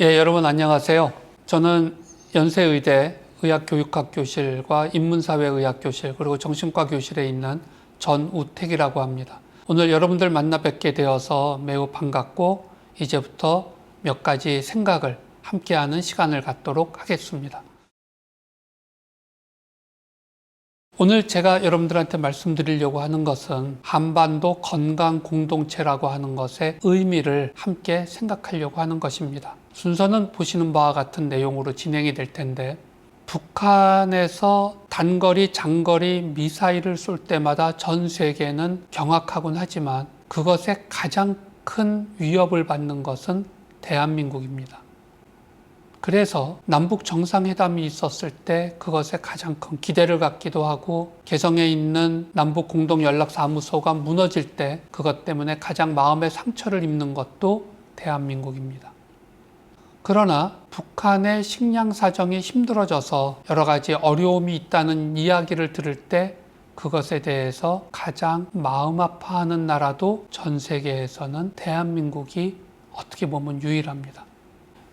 여러분 안녕하세요. 저는 연세의대 의학교육학교실과 인문사회의학교실 그리고 정신과 교실에 있는 전우택이라고 합니다. 오늘 여러분들 만나 뵙게 되어서 매우 반갑고 이제부터 몇 가지 생각을 함께하는 시간을 갖도록 하겠습니다. 오늘 제가 여러분들한테 말씀드리려고 하는 것은 한반도 건강 공동체라고 하는 것의 의미를 함께 생각하려고 하는 것입니다. 순서는 보시는 바와 같은 내용으로 진행이 될 텐데, 북한에서 단거리, 장거리 미사일을 쏠 때마다 전 세계는 경악하곤 하지만 그것의 가장 큰 위협을 받는 것은 대한민국입니다. 그래서 남북 정상회담이 있었을 때 그것에 가장 큰 기대를 갖기도 하고, 개성에 있는 남북 공동연락사무소가 무너질 때 그것 때문에 가장 마음의 상처를 입는 것도 대한민국입니다. 그러나 북한의 식량 사정이 힘들어져서 여러 가지 어려움이 있다는 이야기를 들을 때 그것에 대해서 가장 마음 아파하는 나라도 전 세계에서는 대한민국이 어떻게 보면 유일합니다.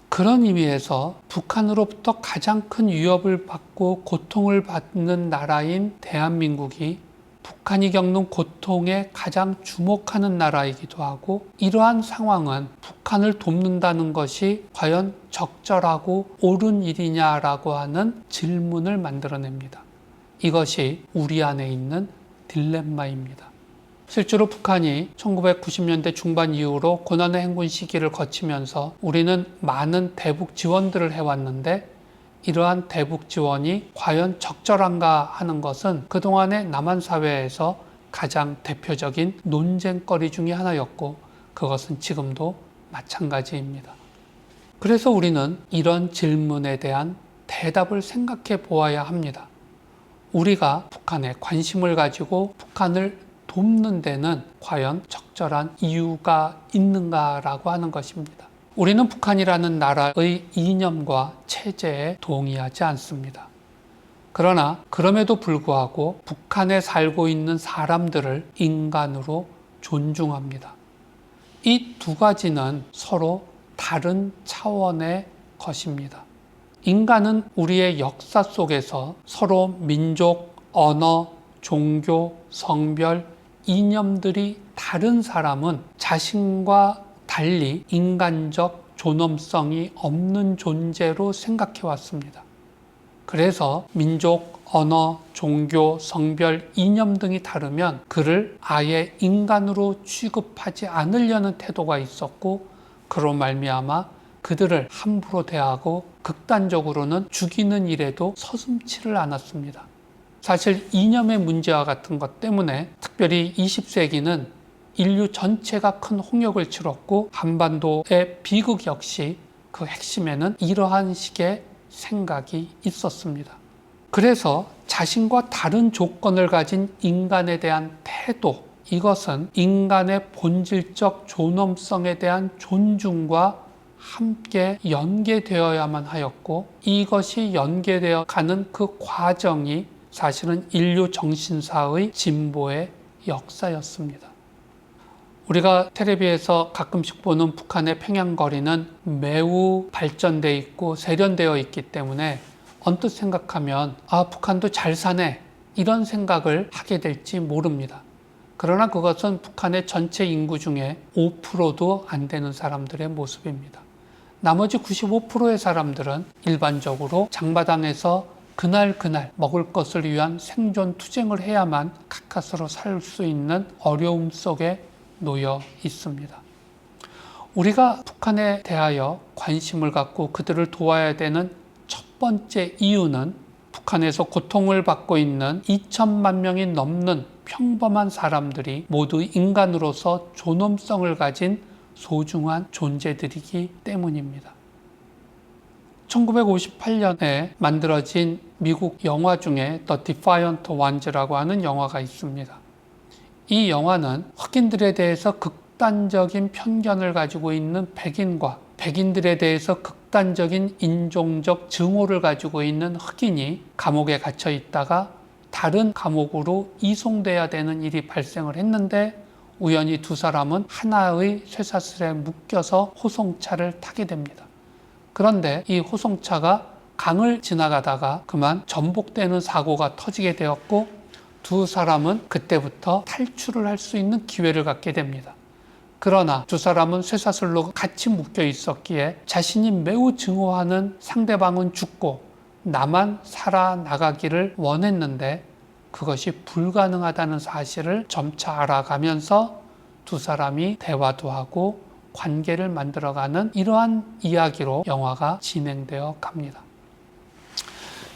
그런 의미에서 북한으로부터 가장 큰 위협을 받고 고통을 받는 나라인 대한민국이 북한이 겪는 고통에 가장 주목하는 나라이기도 하고, 이러한 상황은 북한을 돕는다는 것이 과연 적절하고 옳은 일이냐라고 하는 질문을 만들어냅니다. 이것이 우리 안에 있는 딜레마입니다. 실제로 북한이 1990년대 중반 이후로 고난의 행군 시기를 거치면서 우리는 많은 대북 지원들을 해왔는데, 이러한 대북 지원이 과연 적절한가 하는 것은 그동안의 남한 사회에서 가장 대표적인 논쟁거리 중에 하나였고, 그것은 지금도 마찬가지입니다. 그래서 우리는 이런 질문에 대한 대답을 생각해 보아야 합니다. 우리가 북한에 관심을 가지고 북한을 돕는 데는 과연 적절한 이유가 있는가라고 하는 것입니다. 우리는 북한이라는 나라의 이념과 체제에 동의하지 않습니다. 그러나 그럼에도 불구하고 북한에 살고 있는 사람들을 인간으로 존중합니다. 이 두 가지는 서로 다른 차원의 것입니다. 인간은 우리의 역사 속에서 서로 민족, 언어, 종교, 성별, 이념들이 다른 사람은 자신과 달리 인간적 존엄성이 없는 존재로 생각해 왔습니다. 그래서 민족, 언어, 종교, 성별, 이념 등이 다르면 그를 아예 인간으로 취급하지 않으려는 태도가 있었고, 그로 말미암아 그들을 함부로 대하고 극단적으로는 죽이는 일에도 서슴지를 않았습니다. 사실 이념의 문제와 같은 것 때문에 특별히 20세기는 인류 전체가 큰 홍역을 치렀고, 한반도의 비극 역시 그 핵심에는 이러한 식의 생각이 있었습니다. 그래서 자신과 다른 조건을 가진 인간에 대한 태도, 이것은 인간의 본질적 존엄성에 대한 존중과 함께 연계되어야만 하였고, 이것이 연계되어 가는 그 과정이 사실은 인류 정신사의 진보의 역사였습니다. 우리가 텔레비에서 가끔씩 보는 북한의 평양거리는 매우 발전되어 있고 세련되어 있기 때문에 언뜻 생각하면 북한도 잘 사네, 이런 생각을 하게 될지 모릅니다. 그러나 그것은 북한의 전체 인구 중에 5%도 안 되는 사람들의 모습입니다. 나머지 95%의 사람들은 일반적으로 장마당에서 그날 먹을 것을 위한 생존 투쟁을 해야만 가까스로 살 수 있는 어려움 속에 놓여 있습니다. 우리가 북한에 대하여 관심을 갖고 그들을 도와야 되는 첫 번째 이유는 북한에서 고통을 받고 있는 2천만 명이 넘는 평범한 사람들이 모두 인간으로서 존엄성을 가진 소중한 존재들이기 때문입니다. 1958년에 만들어진 미국 영화 중에 The Defiant Ones라고 하는 영화가 있습니다. 이 영화는 흑인들에 대해서 극단적인 편견을 가지고 있는 백인과 백인들에 대해서 극단적인 인종적 증오를 가지고 있는 흑인이 감옥에 갇혀 있다가 다른 감옥으로 이송돼야 되는 일이 발생을 했는데, 우연히 두 사람은 하나의 쇠사슬에 묶여서 호송차를 타게 됩니다. 그런데 이 호송차가 강을 지나가다가 그만 전복되는 사고가 터지게 되었고 두 사람은 그때부터 탈출을 할 수 있는 기회를 갖게 됩니다. 그러나 두 사람은 쇠사슬로 같이 묶여 있었기에 자신이 매우 증오하는 상대방은 죽고 나만 살아나가기를 원했는데 그것이 불가능하다는 사실을 점차 알아가면서 두 사람이 대화도 하고 관계를 만들어가는 이러한 이야기로 영화가 진행되어 갑니다.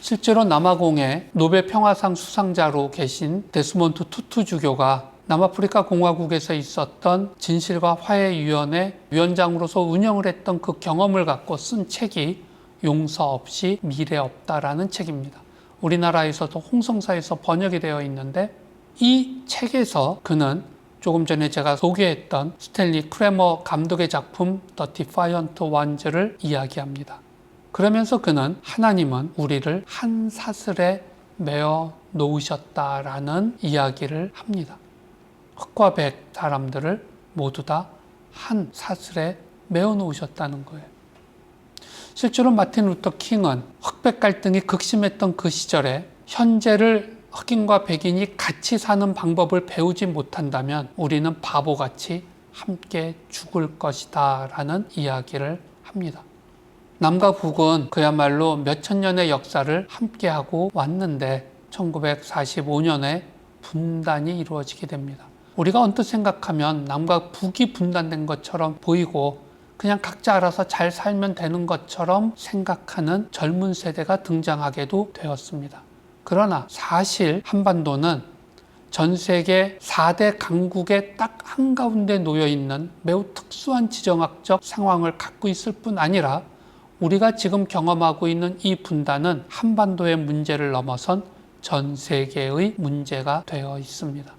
실제로 남아공의 노벨 평화상 수상자로 계신 데스몬트 투투 주교가 남아프리카 공화국에서 있었던 진실과 화해위원회 위원장으로서 운영을 했던 그 경험을 갖고 쓴 책이 용서 없이 미래 없다라는 책입니다. 우리나라에서도 홍성사에서 번역이 되어 있는데 이 책에서 그는 조금 전에 제가 소개했던 스탠리 크레머 감독의 작품 The Defiant Ones를 이야기합니다. 그러면서 그는 하나님은 우리를 한 사슬에 매어 놓으셨다라는 이야기를 합니다. 흑과 백 사람들을 모두 다 한 사슬에 매어 놓으셨다는 거예요. 실제로 마틴 루터 킹은 흑백 갈등이 극심했던 그 시절에 현재를 흑인과 백인이 같이 사는 방법을 배우지 못한다면 우리는 바보같이 함께 죽을 것이다 라는 이야기를 합니다. 남과 북은 그야말로 몇천 년의 역사를 함께하고 왔는데 1945년에 분단이 이루어지게 됩니다. 우리가 언뜻 생각하면 남과 북이 분단된 것처럼 보이고 그냥 각자 알아서 잘 살면 되는 것처럼 생각하는 젊은 세대가 등장하게도 되었습니다. 그러나 사실 한반도는 전 세계 4대 강국의 딱 한가운데 놓여 있는 매우 특수한 지정학적 상황을 갖고 있을 뿐 아니라 우리가 지금 경험하고 있는 이 분단은 한반도의 문제를 넘어선 전 세계의 문제가 되어 있습니다.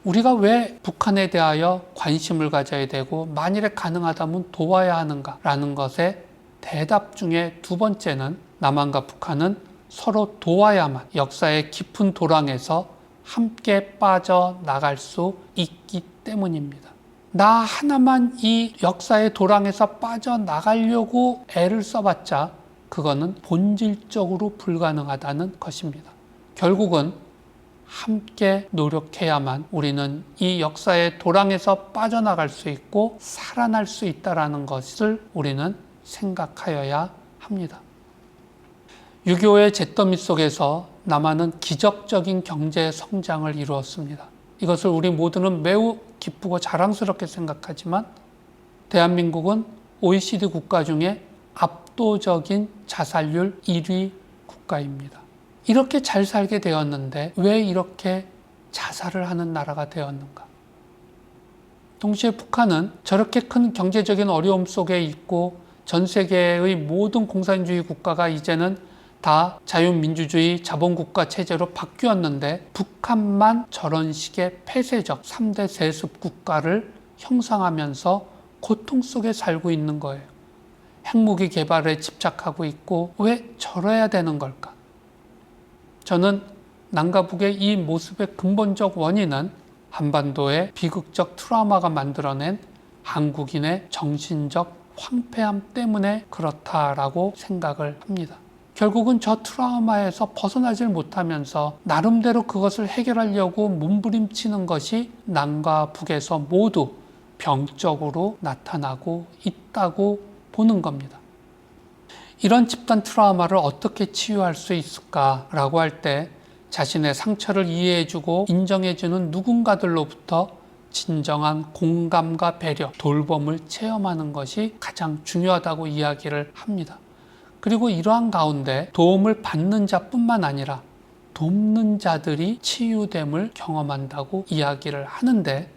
우리가 왜 북한에 대하여 관심을 가져야 되고 만일에 가능하다면 도와야 하는가라는 것의 대답 중에 두 번째는 남한과 북한은 서로 도와야만 역사의 깊은 도랑에서 함께 빠져나갈 수 있기 때문입니다. 나 하나만 이 역사의 도랑에서 빠져나가려고 애를 써봤자 그거는 본질적으로 불가능하다는 것입니다. 결국은 함께 노력해야만 우리는 이 역사의 도랑에서 빠져나갈 수 있고 살아날 수 있다는 것을 우리는 생각하여야 합니다. 6.25의 잿더미 속에서 남한은 기적적인 경제 성장을 이루었습니다. 이것을 우리 모두는 매우 기쁘고 자랑스럽게 생각하지만 대한민국은 OECD 국가 중에 압도적인 자살률 1위 국가입니다. 이렇게 잘 살게 되었는데 왜 이렇게 자살을 하는 나라가 되었는가? 동시에 북한은 저렇게 큰 경제적인 어려움 속에 있고 전 세계의 모든 공산주의 국가가 이제는 다 자유민주주의 자본국가 체제로 바뀌었는데 북한만 저런 식의 폐쇄적 3대 세습 국가를 형성하면서 고통 속에 살고 있는 거예요. 핵무기 개발에 집착하고 있고 왜 저래야 되는 걸까? 저는 남과 북의 이 모습의 근본적 원인은 한반도의 비극적 트라우마가 만들어낸 한국인의 정신적 황폐함 때문에 그렇다라고 생각을 합니다. 결국은 저 트라우마에서 벗어나질 못하면서 나름대로 그것을 해결하려고 몸부림치는 것이 남과 북에서 모두 병적으로 나타나고 있다고 보는 겁니다. 이런 집단 트라우마를 어떻게 치유할 수 있을까라고 할 때 자신의 상처를 이해해주고 인정해주는 누군가들로부터 진정한 공감과 배려, 돌봄을 체험하는 것이 가장 중요하다고 이야기를 합니다. 그리고 이러한 가운데 도움을 받는 자뿐만 아니라 돕는 자들이 치유됨을 경험한다고 이야기를 하는데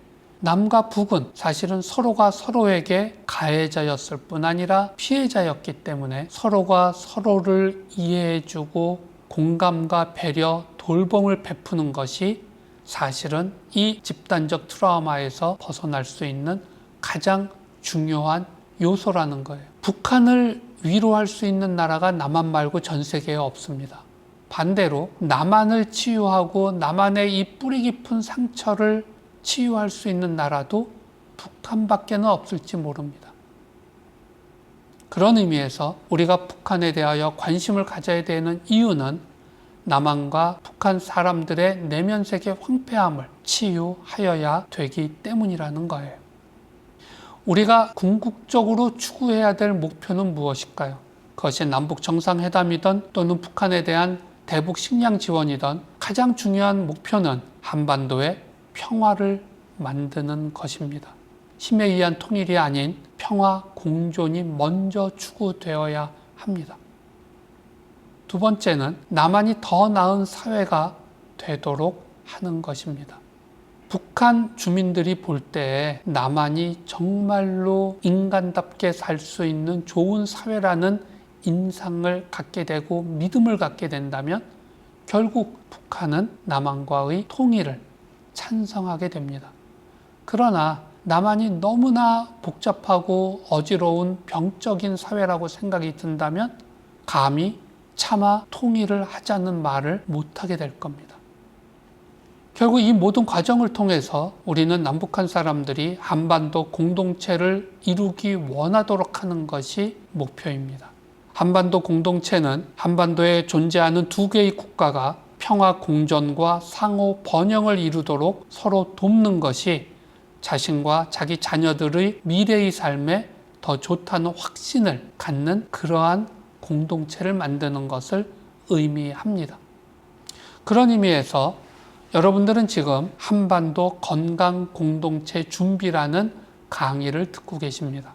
남과 북은 사실은 서로가 서로에게 가해자였을 뿐 아니라 피해자였기 때문에 서로가 서로를 이해해주고 공감과 배려, 돌봄을 베푸는 것이 사실은 이 집단적 트라우마에서 벗어날 수 있는 가장 중요한 요소라는 거예요. 북한을 위로할 수 있는 나라가 남한 말고 전 세계에 없습니다. 반대로 남한을 치유하고 남한의 이 뿌리 깊은 상처를 치유할 수 있는 나라도 북한밖에는 없을지 모릅니다. 그런 의미에서 우리가 북한에 대하여 관심을 가져야 되는 이유는 남한과 북한 사람들의 내면 세계 황폐함을 치유하여야 되기 때문이라는 거예요. 우리가 궁극적으로 추구해야 될 목표는 무엇일까요? 그것이 남북 정상회담이든 또는 북한에 대한 대북 식량 지원이든 가장 중요한 목표는 한반도의 평화를 만드는 것입니다. 힘에 의한 통일이 아닌 평화 공존이 먼저 추구되어야 합니다. 두 번째는 남한이 더 나은 사회가 되도록 하는 것입니다. 북한 주민들이 볼 때 남한이 정말로 인간답게 살 수 있는 좋은 사회라는 인상을 갖게 되고 믿음을 갖게 된다면 결국 북한은 남한과의 통일을 찬성하게 됩니다. 그러나 남한이 너무나 복잡하고 어지러운 병적인 사회라고 생각이 든다면 감히 차마 통일을 하자는 말을 못하게 될 겁니다. 결국 이 모든 과정을 통해서 우리는 남북한 사람들이 한반도 공동체를 이루기 원하도록 하는 것이 목표입니다. 한반도 공동체는 한반도에 존재하는 두 개의 국가가 평화 공존과 상호 번영을 이루도록 서로 돕는 것이 자신과 자기 자녀들의 미래의 삶에 더 좋다는 확신을 갖는 그러한 공동체를 만드는 것을 의미합니다. 그런 의미에서 여러분들은 지금 한반도 건강 공동체 준비라는 강의를 듣고 계십니다.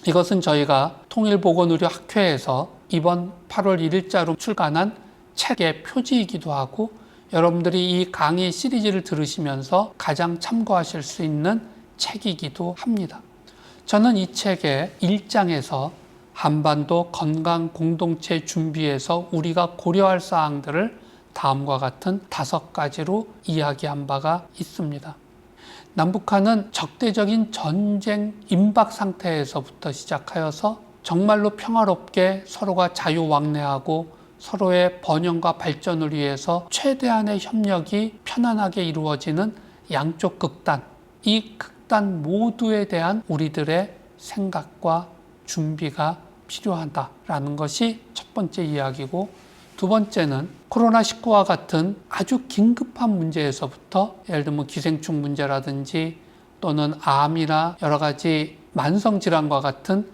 이것은 저희가 통일보건의료학회에서 이번 8월 1일자로 출간한 책의 표지이기도 하고 여러분들이 이 강의 시리즈를 들으시면서 가장 참고하실 수 있는 책이기도 합니다. 저는 이 책의 1장에서 한반도 건강 공동체 준비에서 우리가 고려할 사항들을 다음과 같은 5가지로 이야기한 바가 있습니다. 남북한은 적대적인 전쟁 임박 상태에서부터 시작하여서 정말로 평화롭게 서로가 자유왕래하고 서로의 번영과 발전을 위해서 최대한의 협력이 편안하게 이루어지는 양쪽 극단, 이 극단 모두에 대한 우리들의 생각과 준비가 필요하다라는 것이 첫 번째 이야기고, 두 번째는 코로나19와 같은 아주 긴급한 문제에서부터 예를 들면 기생충 문제라든지 또는 암이나 여러 가지 만성질환과 같은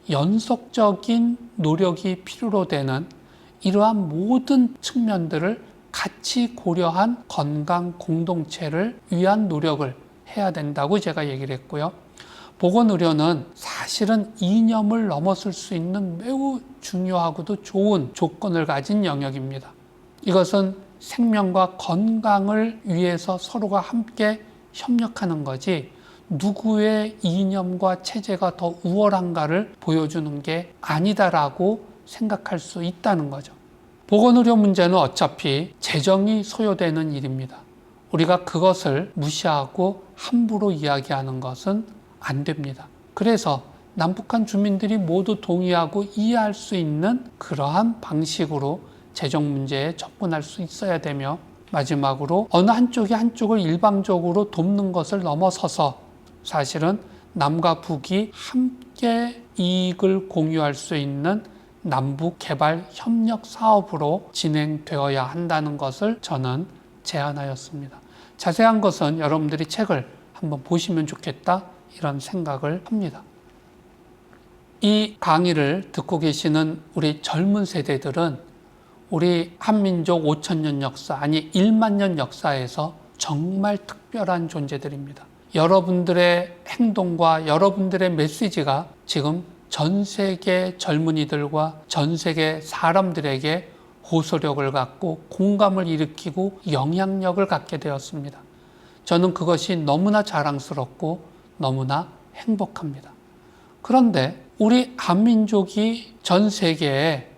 연속적인 노력이 필요로 되는 이러한 모든 측면들을 같이 고려한 건강 공동체를 위한 노력을 해야 된다고 제가 얘기를 했고요. 보건의료는 사실은 이념을 넘어설 수 있는 매우 중요하고도 좋은 조건을 가진 영역입니다. 이것은 생명과 건강을 위해서 서로가 함께 협력하는 거지 누구의 이념과 체제가 더 우월한가를 보여주는 게 아니다라고 생각할 수 있다는 거죠. 보건의료 문제는 어차피 재정이 소요되는 일입니다. 우리가 그것을 무시하고 함부로 이야기하는 것은 안 됩니다. 그래서 남북한 주민들이 모두 동의하고 이해할 수 있는 그러한 방식으로 재정 문제에 접근할 수 있어야 되며, 마지막으로 어느 한쪽이 한쪽을 일방적으로 돕는 것을 넘어서서 사실은 남과 북이 함께 이익을 공유할 수 있는 남북 개발 협력 사업으로 진행되어야 한다는 것을 저는 제안하였습니다. 자세한 것은 여러분들이 책을 한번 보시면 좋겠다, 이런 생각을 합니다. 이 강의를 듣고 계시는 우리 젊은 세대들은 우리 한민족 5,000년 역사, 아니 1만 년 역사에서 정말 특별한 존재들입니다. 여러분들의 행동과 여러분들의 메시지가 지금 전 세계 젊은이들과 전 세계 사람들에게 호소력을 갖고 공감을 일으키고 영향력을 갖게 되었습니다. 저는 그것이 너무나 자랑스럽고 너무나 행복합니다. 그런데 우리 한민족이 전 세계에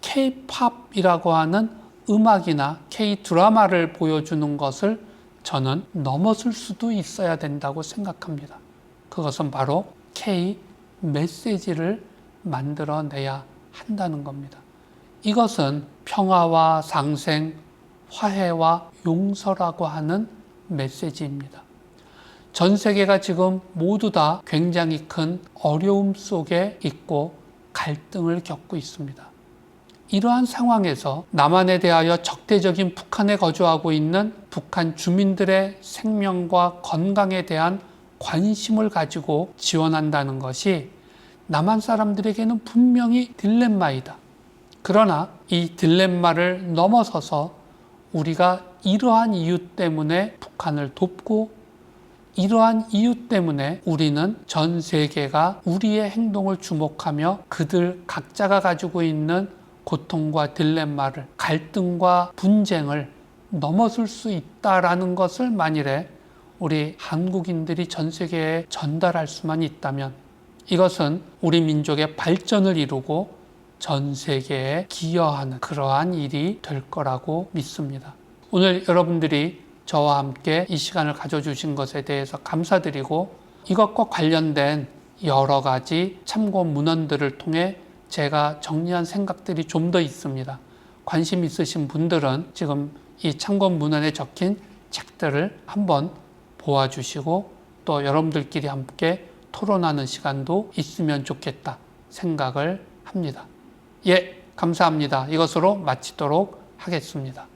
K-팝이라고 하는 음악이나 K-드라마를 보여주는 것을 저는 넘어설 수도 있어야 된다고 생각합니다. 그것은 바로 K-메시지를 만들어내야 한다는 겁니다. 이것은 평화와 상생, 화해와 용서라고 하는 메시지입니다. 전 세계가 지금 모두 다 굉장히 큰 어려움 속에 있고 갈등을 겪고 있습니다. 이러한 상황에서 남한에 대하여 적대적인 북한에 거주하고 있는 북한 주민들의 생명과 건강에 대한 관심을 가지고 지원한다는 것이 남한 사람들에게는 분명히 딜레마이다. 그러나 이 딜레마를 넘어서서 우리가 이러한 이유 때문에 북한을 돕고 이러한 이유 때문에 우리는 전 세계가 우리의 행동을 주목하며 그들 각자가 가지고 있는 고통과 딜레마를, 갈등과 분쟁을 넘어설 수 있다라는 것을 만일에 우리 한국인들이 전 세계에 전달할 수만 있다면 이것은 우리 민족의 발전을 이루고 전 세계에 기여하는 그러한 일이 될 거라고 믿습니다. 오늘 여러분들이 저와 함께 이 시간을 가져주신 것에 대해서 감사드리고 이것과 관련된 여러 가지 참고 문헌들을 통해 제가 정리한 생각들이 좀 더 있습니다. 관심 있으신 분들은 지금 이 참고 문헌에 적힌 책들을 한번 보아주시고 또 여러분들끼리 함께 토론하는 시간도 있으면 좋겠다 생각을 합니다. 예, 감사합니다. 이것으로 마치도록 하겠습니다.